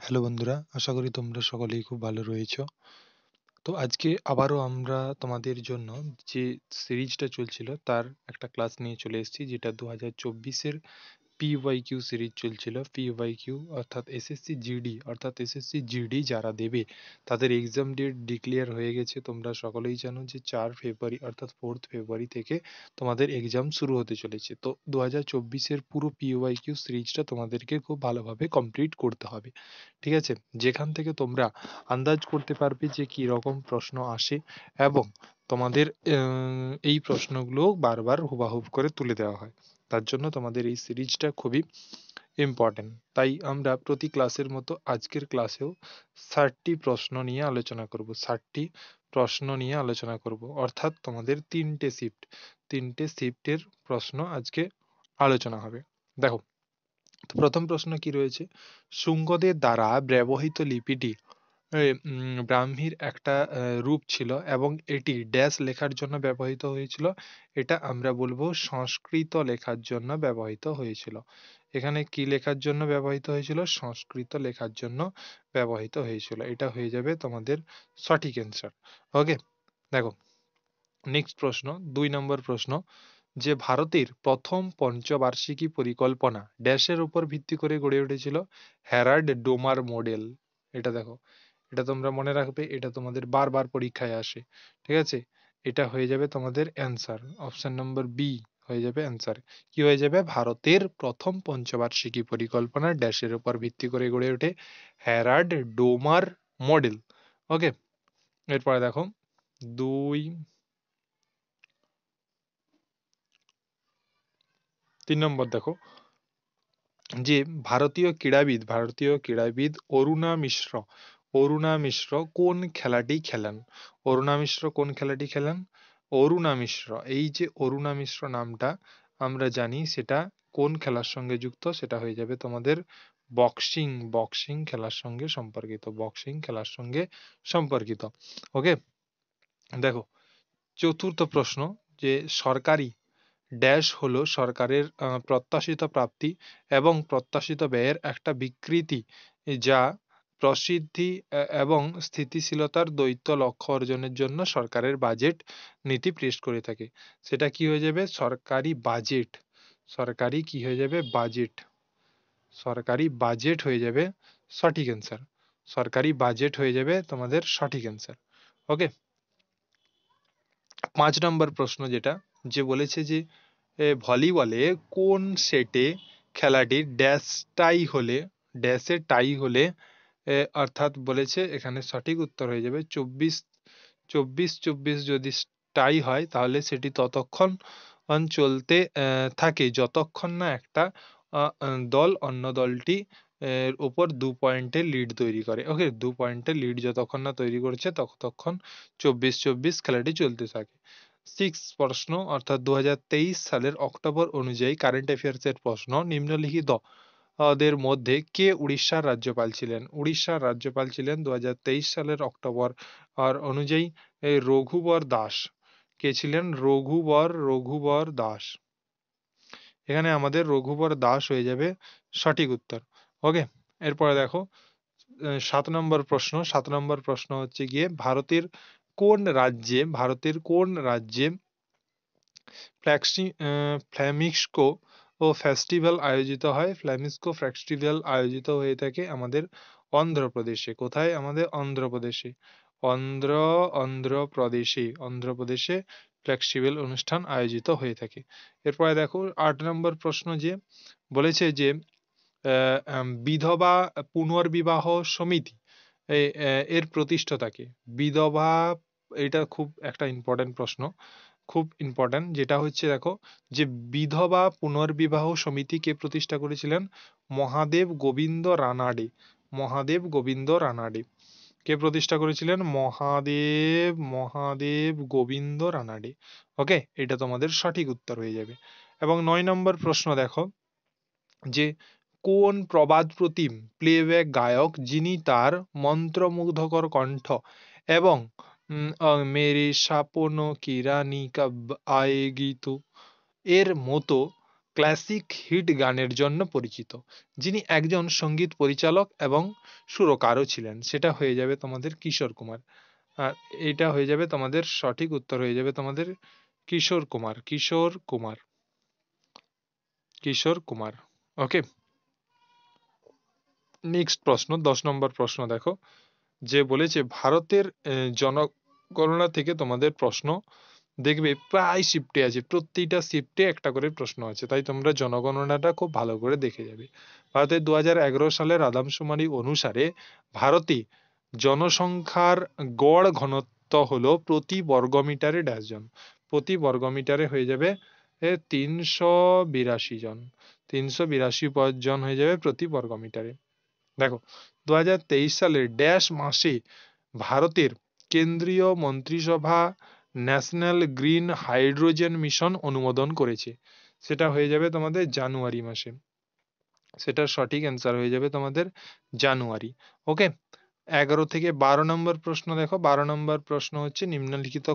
Hello বন্ধুরা, আশা করি তোমরা সকলেই খুব ভালো রয়েছো। তো আজকে আবারও আমরা তোমাদের জন্য যে সিরিজটা চলছিল তার একটা ক্লাস নিয়ে চলে এসেছি, যেটা 2024-এর পিওয়াইকিউ সিরিজ চলছিল। পিওয়াইকিউ অর্থাৎ এসএসসি জিডি, অর্থাৎ এসএসসি জিডি যারা দেবে তাদের এক্সাম ডেট ডিক্লেয়ার হয়ে গেছে। তোমরা সকলেই জানো যে 4 ফেব্রুয়ারি অর্থাৎ 4 ফেব্রুয়ারি থেকে তোমাদের এক্সাম শুরু হতে চলেছে। তো 2024-এর পুরো পিওয়াইকিউ সিরিজটা তোমাদেরকে খুব ভালোভাবে কমপ্লিট করতে হবে, ঠিক আছে? যেখান থেকে তোমরা আন্দাজ করতে পারবে যে কি রকম প্রশ্ন আসে এবং তোমাদের এই প্রশ্নগুলো বারবার হুবাহুব করে তুলে দেওয়া হয়। তার জন্য তোমাদের এই সিরিজটা খুবই ইম্পর্টেন্ট। তাই আমরা প্রতি ক্লাসের মতো আজকের ক্লাসেও 60টি প্রশ্ন নিয়ে আলোচনা করব। 60টি প্রশ্ন নিয়ে আলোচনা করব, অর্থাৎ তোমাদের তিনটে শিফটের প্রশ্ন আজকে আলোচনা হবে। দেখো, তো প্রথম প্রশ্ন কি রয়েছে? শুঙ্গদের দ্বারা ব্যবহৃত লিপিটি ব্রাহ্মীর একটা রূপ ছিল এবং এটি ড্যাশ লেখার জন্য ব্যবহৃত হয়েছিল। এটা আমরা বলবো সংস্কৃত লেখার জন্য ব্যবহৃত হয়েছিল। এখানে কি লেখার জন্য ব্যবহৃত হয়েছিল? সংস্কৃত লেখার জন্য ব্যবহৃত হয়েছিল। এটা হয়ে যাবে তোমাদের সঠিক অ্যান্সার। ওকে, দেখো নেক্সট প্রশ্ন, 2 নম্বর প্রশ্ন, যে ভারতের প্রথম পঞ্চবার্ষিকী পরিকল্পনা ড্যাশের উপর ভিত্তি করে গড়ে উঠেছিল? Herald Domar model. এটা দেখো, এটা তোমরা মনে রাখবে, এটা তোমাদের বারবার পরীক্ষায় আসে, ঠিক আছে? এটা হয়ে যাবে তোমাদের অ্যান্সার, অপশন নম্বর বি হয়ে যাবে অ্যান্সার। কি হয়ে যাবে? ভারতের প্রথম পঞ্চবার্ষিকী পরিকল্পনা ড্যাশের উপর ভিত্তি করে গড়ে ওঠে, হ্যারাল্ড ডোমার মডেল। ওকে, এরপরে দেখো 3 নম্বর দেখো, যে ভারতীয় ক্রীড়াবিদ অরুণা মিশ্র কোন খেলাটি খেলেন? অরুণা মিশ্র, এই যে অরুণা মিশ্র নামটা আমরা জানি সেটা কোন খেলার সঙ্গে যুক্ত? সেটা হয়ে যাবে তোমাদের বক্সিং খেলার সঙ্গে সম্পর্কিত। ওকে, দেখো চতুর্থ প্রশ্ন, যে সরকারি ড্যাশ হলো সরকারের প্রত্যাশিত প্রাপ্তি এবং প্রত্যাশিত ব্যয়ের একটা বিকৃতি, যা প্রসিদ্ধি এবং স্থিতিশীলতার দ্বৈত লক্ষ্য অর্জনের জন্য সরকারের বাজেট নীতি পেশ করে থাকে। সেটা কি হয়ে যাবে? সরকারি বাজেট। সরকারি কি হয়ে যাবে? বাজেট। সরকারি বাজেট হয়ে যাবে সঠিক অ্যান্সার। সরকারি বাজেট হয়ে যাবে তোমাদের সঠিক অ্যান্সার। ওকে, 5 নম্বর প্রশ্ন, যেটা যে বলেছে যে ভলিবলে কোন সেটে খেলাটি ড্যাশে টাই হলে অর্থাৎ বলেছে এখানে সঠিক উত্তর হয়ে যাবে 24-24 যদি টাই হয় তাহলে সেটি ততক্ষণ চলতে থাকে যতক্ষণ না একটা দল অন্য দলটি উপর 2 পয়েন্টের লিড তৈরি করে। ওকে, 2 পয়েন্টের লিড যতক্ষণ না তৈরি করছে ততক্ষণ 24-24 খেলাটি চলতে থাকে। 6 প্রশ্ন, অর্থাৎ 2023 সালের অক্টোবর অনুযায়ী কারেন্ট অ্যাফেয়ার্স এর প্রশ্ন, নিম্নলিখিত দের মধ্যে কে উড়িষ্যার রাজ্যপাল ছিলেন? উড়িষ্যার রাজ্যপাল ছিলেন 2023 সালের অক্টোবর আর অনুযায়ী রঘুবর দাস। কে ছিলেন? রঘুবর দাস। এখানে আমাদের রঘুবর দাস হয়ে যাবে সঠিক উত্তর। ওকে, এরপরে দেখো 7 নম্বর প্রশ্ন হচ্ছে গিয়ে ভারতের কোন রাজ্যে ফ্ল্যামিঙ্গো ফেস্টিভ্যাল আয়োজিত হয়? ফ্ল্যামিঙ্গো ফেস্টিভ্যাল আয়োজিত হয়ে থাকে আমাদের অন্ধ্রপ্রদেশে। কোথায়? আমাদের অন্ধ্রপ্রদেশে। অন্ধ্রপ্রদেশে ফেস্টিভ্যাল অনুষ্ঠান আয়োজিত হয়ে থাকে। এরপরে দেখো 8 নম্বর প্রশ্ন, যে বলেছে যে বিধবা পুনর্বিবাহ সমিতি এর প্রতিষ্ঠাতাকে? বিধবা, এটা খুব একটা ইম্পর্টেন্ট প্রশ্ন, খুব ইম্পর্টেন্ট, যেটা হচ্ছে দেখো, যে বিধবা পুনর্বিবাহ সমিতি কে প্রতিষ্ঠা করেছিলেন? মহাদেব গোবিন্দ রানাডে। কে প্রতিষ্ঠা করেছিলেন? মহাদেব গোবিন্দ রানাডে। ওকে, এটা তোমাদের সঠিক উত্তর হয়ে যাবে। এবং 9 নম্বর প্রশ্ন দেখো, যে কোন প্রবাদ প্রতিম প্লেব্যাক গায়ক যিনি তার মন্ত্রমুগ্ধকর কণ্ঠ এবং মেরে সাপনো কি রানী কব আয়েগি তু এর মতো ক্লাসিক হিট গানের জন্য পরিচিত, যিনি একজন সঙ্গীত পরিচালক এবং সুরকারও ছিলেন। সেটা হয়ে যাবে তোমাদের কিশোর কুমার। আর এটা হয়ে যাবে তোমাদের সঠিক উত্তর হয়ে যাবে তোমাদের কিশোর কুমার, কিশোর কুমার, কিশোর কুমার। ওকে, নেক্সট প্রশ্ন, 10 নম্বর প্রশ্ন দেখো, যে বলেছে ভারতের জনগণনা থেকে তোমাদের প্রশ্ন দেখবে প্রায় শিফটে আছে, প্রত্যেকটা শিফটে একটা করে প্রশ্ন আছে, তাই তোমরা জনগণনাটা খুব ভালো করে দেখে যাবে। ভারতের 2011 সালের আদমশুমারি অনুসারে ভারতে জনসংখ্যার গড় ঘনত্ব হলো প্রতি বর্গমিটারে ড্যাশ জন। প্রতি বর্গমিটারে হয়ে যাবে 382 জন, 382 জন হয়ে যাবে প্রতি বর্গমিটারে। দেখো 2023 সালের ড্যাশ মাসে ভারতের কেন্দ্রীয় মন্ত্রিসভা ন্যাশনাল গ্রিন হাইড্রোজেন মিশন অনুমোদন করেছে। সেটা হয়ে যাবে তোমাদের জানুয়ারি মাসে। সেটার সঠিক অ্যান্সার হয়ে যাবে তোমাদের জানুয়ারি। ওকে, 11 থেকে 12 নম্বর প্রশ্ন দেখো। 12 নম্বর প্রশ্ন হচ্ছে নিম্নলিখিত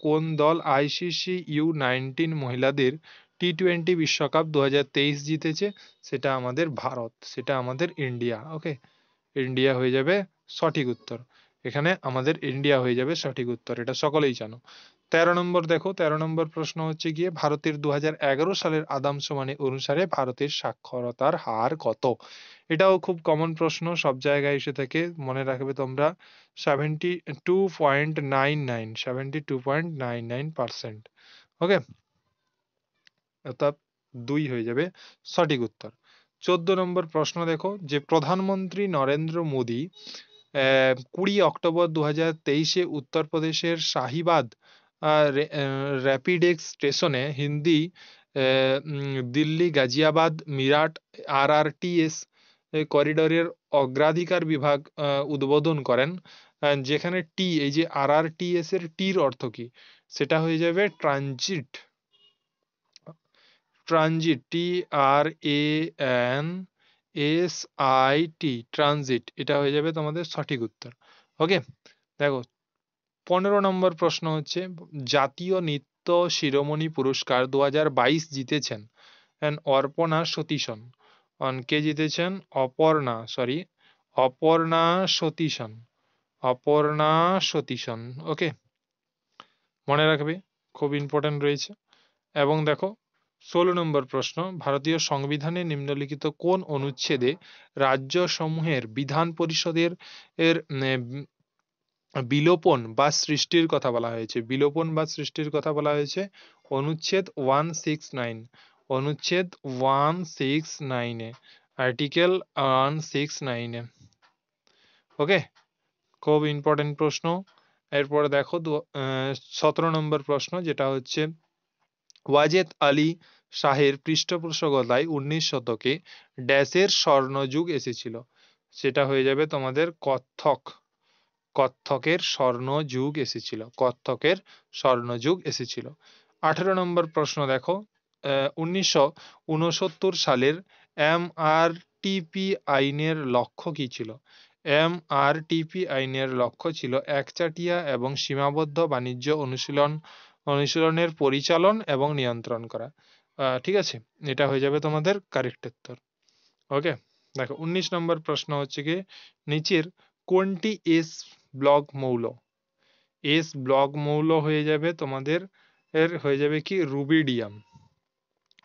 কোন দল আইসিসি U19 মহিলাদের টি20 বিশ্বকাপ 2023 জিতেছে? সেটা আমাদের ভারত, সেটা আমাদের ইন্ডিয়া। ওকে, ইন্ডিয়া হয়ে যাবে সঠিক উত্তর। এখানে আমাদের ইন্ডিয়া হয়ে যাবে সঠিক উত্তর, এটা সকলেই জানো। 13 নম্বর দেখো, 13 নম্বর প্রশ্ন হচ্ছে গিয়ে ভারতের 2011 সালের আদমশুমারি অনুসারে ভারতের সাক্ষরতার হার কত? এটাও খুব কমন প্রশ্ন, সব জায়গায় এসে থাকে, মনে রাখবে তোমরা 72.99, 72.99%। ওকে, অর্থাৎ 2 হয়ে যাবে সঠিক উত্তর। 14 নম্বর প্রশ্ন দেখো, যে প্রধানমন্ত্রী নরেন্দ্র মোদী 20 অক্টোবর 2023 উত্তরপ্রদেশের শাহিবাদ র্যাপিডেক্স স্টেশনে হিন্দি দিল্লি গাজিয়াবাদ মিরাট RRTS করিডোরের অগ্রাধিকার বিভাগ উদ্বোধন করেন। যেখানে টি, এই যে RRTS এর টির অর্থ কি? সেটা হয়ে যাবে ট্রানজিট, ট্রানজিট, TRANSIT, ট্রানজিট, এটা হয়ে যাবে তোমাদের সঠিক উত্তর। ওকে, দেখো 15 নম্বর প্রশ্ন হচ্ছে জাতীয় নৃত্য শিরোমণি পুরস্কার 2022 জিতেছেন অর্পণা সতীশন। কে জিতেছেন? অপর্ণা সতীশন, অপর্ণা সতীশন। ওকে, মনে রাখবে, খুব ইম্পর্টেন্ট রয়েছে। এবং দেখো 16 নম্বর প্রশ্ন, ভারতীয় সংবিধানে নিম্নলিখিত কোন অনুচ্ছেদে রাজ্য সমূহের বিধান পরিষদের বিলোপন বা সৃষ্টির কথা বলা হয়েছে? বিলোপন বা সৃষ্টির কথা বলা হয়েছে অনুচ্ছেদ 169, অনুচ্ছেদ 169 এ, আর্টিকেল 169 এ। ওকে, খুব ইম্পর্টেন্ট প্রশ্ন। এরপরে দেখো 17 নম্বর প্রশ্ন, যেটা হচ্ছে ওয়াজেদ আলী শাহের পৃষ্ঠপোষকতায় 19 শতকে ড্যাশের স্বর্ণযুগ এসেছিল? সেটা হয়ে যাবে তোমাদের কত্থক, কত্থকের স্বর্ণযুগ এসেছিল, কত্থকের স্বর্ণযুগ এসেছিল। 18 নম্বর প্রশ্ন দেখো, 1969 সালের MRTP আইনের লক্ষ্য কি ছিল? MRTP আইনের লক্ষ্য ছিল একচাটিয়া এবং সীমাবদ্ধ বাণিজ্য অনুশীলনের পরিচালন এবং নিয়ন্ত্রণ করা। ঠিক আছে, এটা হয়ে যাবে তোমাদের কারেক্ট উত্তর। ওকে, দেখো 19 নম্বর প্রশ্ন হচ্ছে কি নিচের কোনটি এস ব্লক মৌল? এস ব্লক মৌল হয়ে যাবে তোমাদের হয়ে যাবে কি রুবিডিয়াম।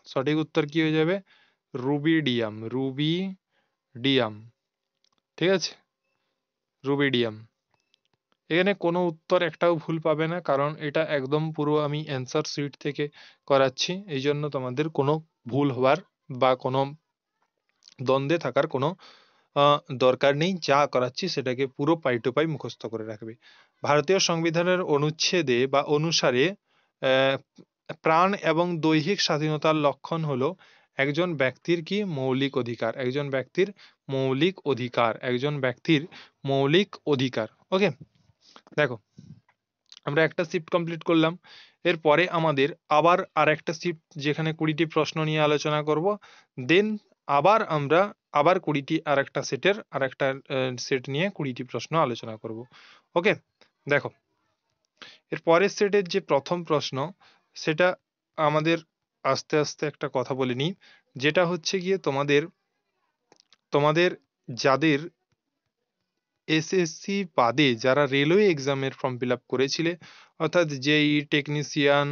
সঠিক উত্তর কি হয়ে যাবে? Rubidium, rubidium. ঠিক আছে, রুবিডিয়াম। এখানে কোনো উত্তর একটাও ভুল পাবে না, কারণ এটা একদম পুরো আমি অ্যান্সার শিট থেকে করাচ্ছি, এই জন্য তোমাদের কোনো ভুল হওয়ার বা কোনো দ্বন্দ্বে থাকার কোনো দরকার নেই। যা করাচ্ছি সেটাকে পুরো পাই টু পাই মুখস্থ করে রাখবে। ভারতীয় সংবিধানের অনুচ্ছেদে বা অনুসারে প্রাণ এবং দৈহিক স্বাধীনতার লক্ষণ হলো একজন ব্যক্তির কি মৌলিক অধিকার, একজন ব্যক্তির মৌলিক অধিকার, একজন ব্যক্তির মৌলিক অধিকার। ওকে, দেখো আমরা একটা শিফট কমপ্লিট করলাম, এরপরে আমাদের আবার আর একটা শিফট যেখানে 20টি প্রশ্ন নিয়ে আলোচনা করব, দেন আবার আমরা আবার 20টি আর একটা সেটের আর একটা সেট নিয়ে 20টি প্রশ্ন আলোচনা করব। ওকে, দেখো এর পরের সেটের যে প্রথম প্রশ্ন, সেটা আমাদের আস্তে আস্তে একটা কথা বলে নিই, যেটা হচ্ছে গিয়ে তোমাদের তোমাদের যাদের এসএসসি বাদে যারা রেলওয়ে এক্সামের ফর্ম ফিল আপ করেছিলে, অর্থাৎ জেই টেকনিশিয়ান,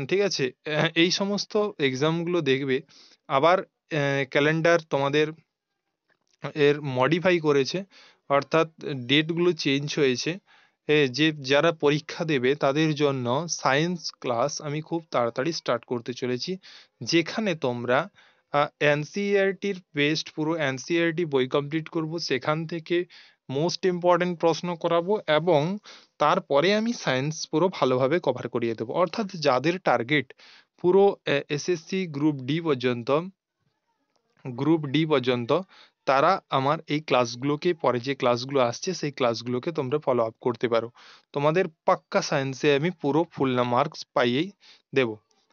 ঠিক আছে, এই সমস্ত এক্সামগুলো দেখবে আবার ক্যালেন্ডার তোমাদের এর মডিফাই করেছে, অর্থাৎ ডেটগুলো চেঞ্জ হয়েছে। যে যারা পরীক্ষা দেবে তাদের জন্য সায়েন্স ক্লাস আমি খুব তাড়াতাড়ি স্টার্ট করতে চলেছি, যেখানে তোমরা এনসিইআরটির বেস্ট পুরো এনসিইআরটি বই কমপ্লিট করব, সেখান থেকে মোস্ট ইম্পর্টেন্ট প্রশ্ন করাবো এবং তারপরে আমি সায়েন্স পুরো ভালোভাবে কভার করিয়ে দেবো। অর্থাৎ যাদের টার্গেট পুরো এসএসসি গ্রুপ ডি পর্যন্ত তারা আমার এই ক্লাসগুলোকে, পরে যে ক্লাসগুলো আসছে সেই ক্লাসগুলোকে তোমরা ফলো আপ করতে পারো। তোমাদের পাক্কা সায়েন্সে আমি পুরো ফুল মার্কস পাইয়েই দেব।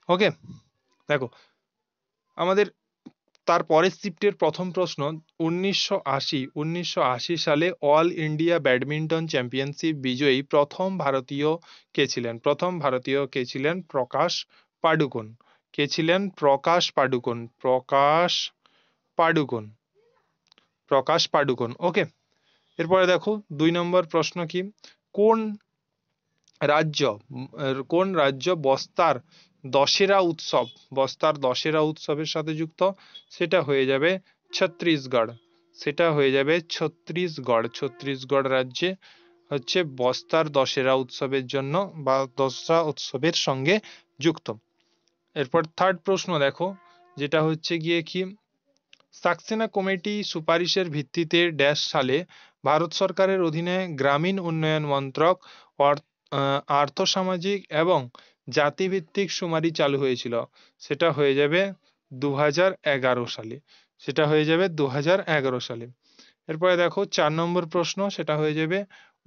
ওকে, দেখো আমাদের তারপরের শিফটের প্রথম প্রশ্ন, 1980 সালে অল ইন্ডিয়া ব্যাডমিন্টন চ্যাম্পিয়নশিপ বিজয়ী প্রথম ভারতীয় কে ছিলেন? প্রকাশ পাডুকোন। কে ছিলেন? পাডুকোন প্রকাশ পাডুকোন। ওকে, এরপরে দেখো 2 নম্বর প্রশ্ন কি, কোন রাজ্য কোন রাজ্য বস্তার দশেরা উৎসবের সাথে যুক্ত? সেটা হয়ে যাবে ছত্তিশগড়। ছত্তিশগড় রাজ্যে হচ্ছে বস্তার দশেরা উৎসবের জন্য বা দশরা উৎসবের সঙ্গে যুক্ত। এরপর থার্ড প্রশ্ন দেখো, যেটা হচ্ছে গিয়ে কি, সাক্সেনা কমিটি সুপারিশের ভিত্তিতে ড্যাশ সালে ভারত সরকারের অধীনে গ্রামীণ উন্নয়ন মন্ত্রক আর্থসামাজিক এবং জাতিভিত্তিক শুমারি চালু হয়েছিল? সেটা হয়ে যাবে 2011 সালে। এরপরে দেখো 4 নম্বর প্রশ্ন, সেটা হয়ে যাবে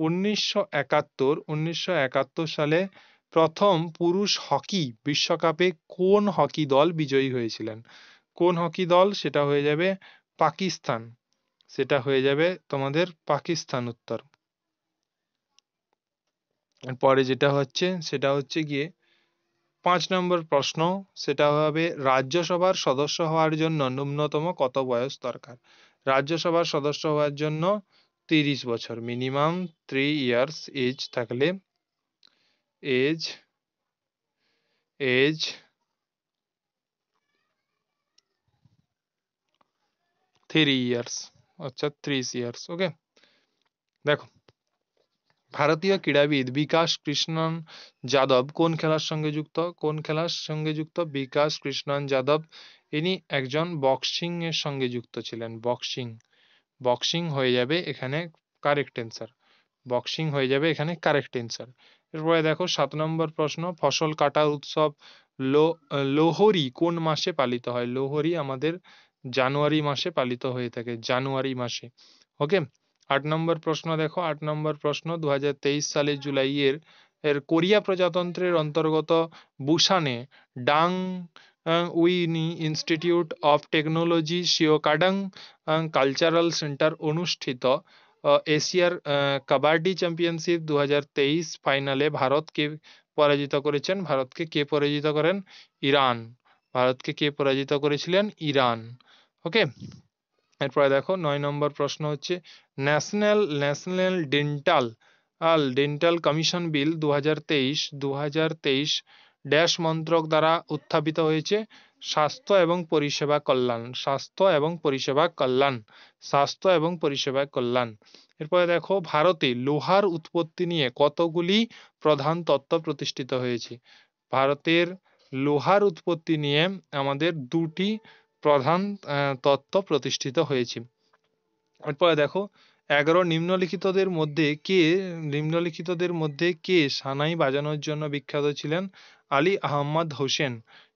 1971 সালে প্রথম পুরুষ হকি বিশ্বকাপে কোন হকি দল বিজয়ী হয়েছিলেন? কোন হকি দল? সেটা হয়ে যাবে পাকিস্তান। তোমাদের পাকিস্তান উত্তর। পরে যেটা হচ্ছে সেটা হচ্ছে গিয়ে 5 নম্বর প্রশ্ন, সেটা হবে রাজ্যসভার সদস্য হওয়ার জন্য ন্যূনতম কত বয়স দরকার? রাজ্যসভার সদস্য হওয়ার জন্য 30 বছর, মিনিমাম 3 ইয়ার্স এজ থাকলে, এজ এজ 3 ইয়ার্স, আচ্ছা 3 ইয়ার্স। ওকে, দেখো ভারতীয় ক্রীড়াবিদ বিকাশ কৃষ্ণন যাদব কোন খেলার সঙ্গে যুক্ত? বিকাশ কৃষ্ণন যাদব ইনি একজন বক্সিং এর সঙ্গে যুক্ত ছিলেন। বক্সিং হয়ে যাবে এখানে কারেক্ট অ্যান্সার। এরপরে দেখো 7 নম্বর প্রশ্ন, ফসল কাটার উৎসব লোহরি কোন মাসে পালিত হয়? লোহরি আমাদের জানুয়ারি মাসে পালিত হয়ে থাকে, জানুয়ারি মাসে। ওকে, 8 নম্বর প্রশ্ন দেখো, 8 নম্বর প্রশ্ন, 2023 সালের জুলাইয়ের কোরিয়া প্রজাতন্ত্রের অন্তর্গত বুসানে Dong Eui institute of technology শিওকাডাং কালচারাল সেন্টার অনুষ্ঠিত এশিয়ার কাবাডি চ্যাম্পিয়নশিপ 2023 ফাইনালে ভারতকে কে পরাজিত করেন? ভারতকে কে পরাজিত করেছিলেন? ইরান। ওকে, এরপরে দেখো 9 নম্বর প্রশ্ন হচ্ছে, ন্যাশনাল ডেন্টাল কমিশন বিল 2023 ড্যাশ মন্ত্রক দ্বারা উত্থাপিত হয়েছে? স্বাস্থ্য এবং পরিষেবা কল্যাণ। এরপরে দেখো ভারতে লোহার উৎপত্তি নিয়ে কতগুলি প্রধান তত্ত্ব প্রতিষ্ঠিত হয়েছে? ভারতের লোহার উৎপত্তি নিয়ে আমাদের 2টি প্রধান তত্ত্ব প্রতিষ্ঠিত হয়েছে। এরপরে দেখো 11 নিম্নলিখিতদের মধ্যে কে সানাই বাজানোর জন্য বিখ্যাত ছিলেন? আলী আহমদ হোসেন।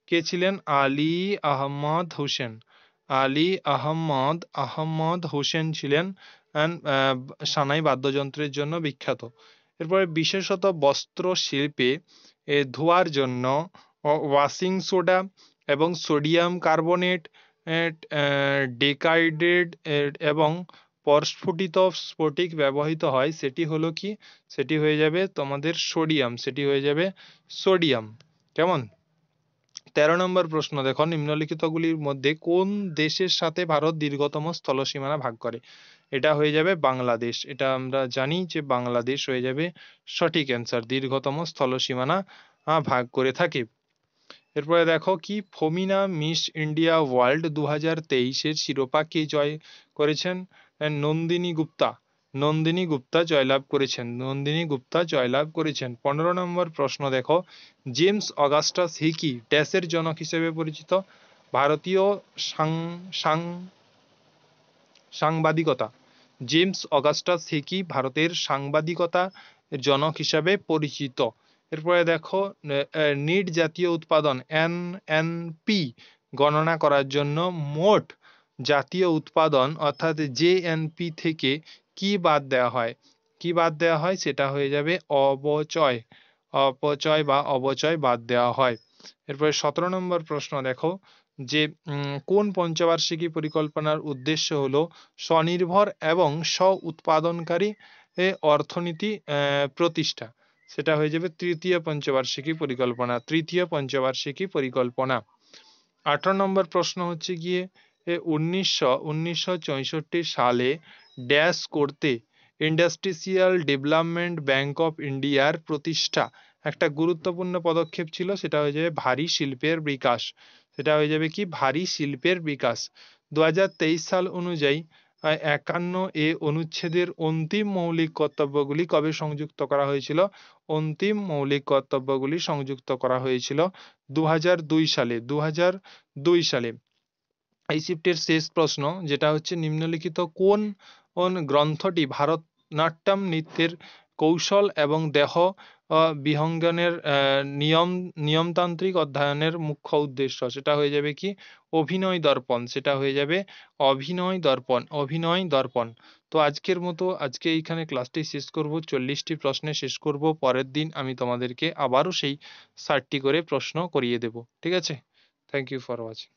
কে ছিলেন? আলী আহমদ হোসেন ছিলেন সানাই বাদ্যযন্ত্রের জন্য বিখ্যাত। এরপরে বিশেষত বস্ত্র শিল্পে ধোয়ার জন্য ওয়াশিং সোডা এবং সোডিয়াম কার্বনেট, ডেকাইড্রেট এবং প্রস্ফুটিত স্ফটিক ব্যবহৃত হয়। সেটি হলো কি? সেটি হয়ে যাবে তোমাদের সোডিয়াম। কেমন? 13 নম্বর প্রশ্ন দেখো, নিম্নলিখিতগুলির মধ্যে কোন দেশের সাথে ভারত দীর্ঘতম স্থলসীমানা ভাগ করে? এটা হয়ে যাবে বাংলাদেশ। এটা আমরা জানি যে বাংলাদেশ হয়ে যাবে সঠিক অ্যান্সার, দীর্ঘতম স্থলসীমানা ভাগ করে থাকে। এরপরে দেখো কি, ফমিনা মিস ইন্ডিয়া ওয়ার্ল্ড 2023-এর শিরোপা কে জয় করেছেন? নন্দিনী গুপ্তা। নন্দিনী গুপ্তা জয়লাভ করেছেন। নন্দিনী গুপ্তা জয়লাভ করেছেন। 15 নম্বর প্রশ্ন দেখো, জেমস অগাস্টাস হিকি ড্যাশের জনক হিসেবে পরিচিত? ভারতীয় সাং- সাং- সাংবাদিকতা। জেমস অগাস্টাস হিকি ভারতের সাংবাদিকতা জনক হিসাবে পরিচিত। এরপরে দেখো, নিট জাতীয় উৎপাদন এনএনপি গণনা করার জন্য মোট জাতীয় উৎপাদন অর্থাৎ জেএনপি থেকে কি বাদ দেওয়া হয়? কি বাদ দেওয়া হয়? সেটা হয়ে যাবে অবচয়। অপচয় বা অবচয় বাদ দেওয়া হয়। এরপরে 17 নম্বর প্রশ্ন দেখো, যে কোন পঞ্চবার্ষিকী পরিকল্পনার উদ্দেশ্য হলো স্বনির্ভর এবং স্ব-উৎপাদনকারী অর্থনীতি প্রতিষ্ঠা? সেটা হয়ে যাবে তৃতীয় পঞ্চবার্ষিকী পরিকল্পনা। তৃতীয় পঞ্চবার্ষিকী পরিকল্পনা। 18 নম্বর প্রশ্ন হচ্ছে গিয়ে, 1964 সালে ড্যাশ করতে ইন্ডাস্ট্রিয়াল ডেভেলপমেন্ট ব্যাংক অফ ইন্ডিয়ার প্রতিষ্ঠা একটা গুরুত্বপূর্ণ পদক্ষেপ ছিল। সেটা হয়ে যাবে ভারী শিল্পের বিকাশ। সেটা হয়ে যাবে কি, ভারী শিল্পের বিকাশ। 2023 সাল অনুযায়ী 51 অনুচ্ছেদের অন্তিম মৌলিক কর্তব্যগুলি কবে সংযুক্ত করা হয়েছিল? অন্তিম মৌলিক কর্তব্যগুলি সংযুক্ত করা হয়েছিল 2002 সালে। 2002 সালে। এই শিফটের শেষ প্রশ্ন যেটা হচ্ছে, নিম্নলিখিত কোন গ্রন্থটি ভারতনাট্যম নৃত্যের কৌশল এবং দেহ বিহঙ্গনের নিয়মতান্ত্রিক অধ্যয়নের মুখ্য উদ্দেশ্য? সেটা হয়ে যাবে কি, অভিনয় দর্পণ। সেটা হয়ে যাবে অভিনয় দর্পণ। অভিনয় দর্পণ। তো আজকের মতো আজকে এইখানে ক্লাসটি শেষ করব। 40টি প্রশ্নে শেষ করব। পরের দিন আমি তোমাদেরকে আবারও সেই 60টি করে প্রশ্ন করিয়ে দেব। ঠিক আছে? Thank you for watching.